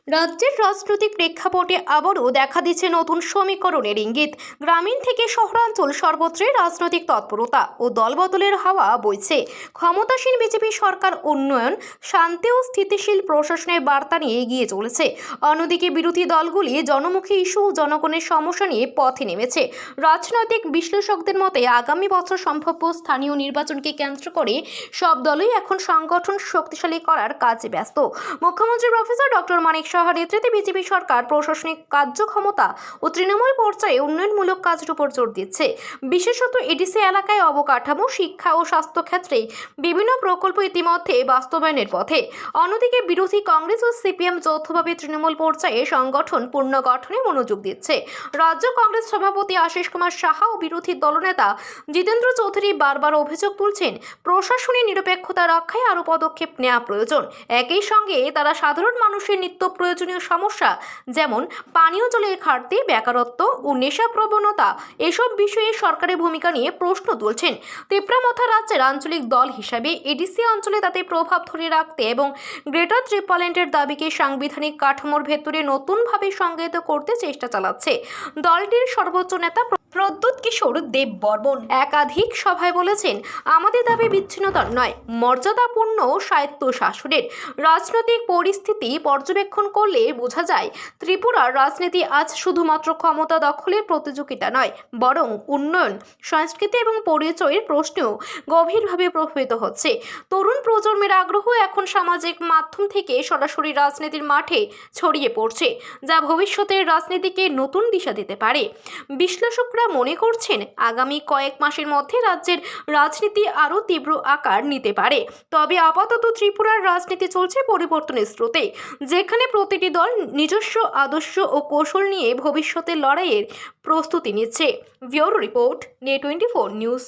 রাজ্যের রাজনৈতিক প্রেক্ষাপটে আবারও দেখা দিচ্ছে নতুন সমীকরণের ইঙ্গিত। গ্রামীণ থেকে শহরাঞ্চল সর্বত্রই রাজনৈতিক তৎপরতা ও দলবদলের হাওয়া বইছে। ক্ষমতাসীন বিজেপি সরকার উন্নয়ন, শান্তি ও স্থিতিশীল প্রশাসনের বার্তা নিয়ে এগিয়ে চলেছে। অন্যদিকে বিরোধী দলগুলি জনমুখী ইস্যু ও জনগণের সমস্যা নিয়ে পথে নেমেছে। রাজনৈতিক বিশ্লেষকদের মতে আগামী বছর সম্ভাব্য স্থানীয় নির্বাচনকে কেন্দ্র করে সব দলই এখন সংগঠন শক্তিশালী করার কাজে ব্যস্ত। মুখ্যমন্ত্রী প্রফেসর ডক্টর মানিক সাহার নেতৃত্বে বিজেপি সরকার প্রশাসনিক কার্যক্ষমতা ও তৃণমূল পর্যায়ে উন্নয়নমূলক কাজের উপর জোর দিচ্ছে। বিশেষত এডিসি এলাকায় অবকাঠামো, শিক্ষা ও স্বাস্থ্য ক্ষেত্রে বিভিন্ন প্রকল্প ইতিমধ্যে বাস্তবায়নের পথে। অন্যদিকে বিরোধী কংগ্রেস ও সিপিএম যৌথভাবে তৃণমূল পর্যায়ে সংগঠন পুনর্গঠনে মনোযোগ দিচ্ছে। রাজ্য কংগ্রেস সভাপতি আশিস কুমার সাহা ও বিরোধী দলনেতা জিতেন্দ্র চৌধুরী বারবার অভিযোগ তুলছেন, প্রশাসনের নিরপেক্ষতা রক্ষায় আরও পদক্ষেপ নেওয়া প্রয়োজন। একই সঙ্গে তারা সাধারণ মানুষের নিত্য প্রয়োজনীয় সমস্যা যেমন পানীয় জলের ঘাটতি, বেকারত্ব ও নেশা প্রবণতা এসব বিষয়ে সরকারের ভূমিকা নিয়ে প্রশ্ন তুলছেন। তিপ্রামথা রাজ্যের আঞ্চলিক দল হিসাবে এডিসি অঞ্চলে তাদের প্রভাব ধরে রাখতে এবং গ্রেটার ত্রিপুরাল্যান্ডের দাবিকে সাংবিধানিক কাঠামোর ভেতরে নতুনভাবে সংজ্ঞায়িত করতে চেষ্টা চালাচ্ছে। দলটির সর্বোচ্চ নেতা প্রদ্যুৎ কিশোর দেব বর্মন একাধিক সভায় বলেছেন, আমাদের দাবি বিচ্ছিন্নতার নয়, মর্যাদাপূর্ণ স্বায়ত্ত শাসনের। রাজনৈতিক পরিস্থিতি পর্যবেক্ষণ করলে বোঝা যায়, ত্রিপুরার রাজনীতি আজ শুধুমাত্র ক্ষমতা দখলের প্রতিযোগিতা নয়, বরং উন্নয়ন, সংস্কৃতি এবং পরিচয়ের প্রশ্নেও গভীরভাবে প্রভাবিত হচ্ছে। তরুণ প্রজন্মের আগ্রহ এখন সামাজিক মাধ্যম থেকে সরাসরি রাজনীতির মাঠে ছড়িয়ে পড়ছে, যা ভবিষ্যতের রাজনীতিকে নতুন দিশা দিতে পারে। বিশ্লেষকরা মনে করছেন, আগামী কয়েক মাসের মধ্যে রাজ্যের রাজনীতি আরও তীব্র আকার নিতে পারে। তবে আপাতত ত্রিপুরার রাজনীতি চলছে পরিবর্তনের স্রোতে, যেখানে প্রতিটি দল নিজস্ব আদর্শ ও কৌশল নিয়ে ভবিষ্যতের লড়াইয়ের প্রস্তুতি নিচ্ছে। Bureau report, Net24 news.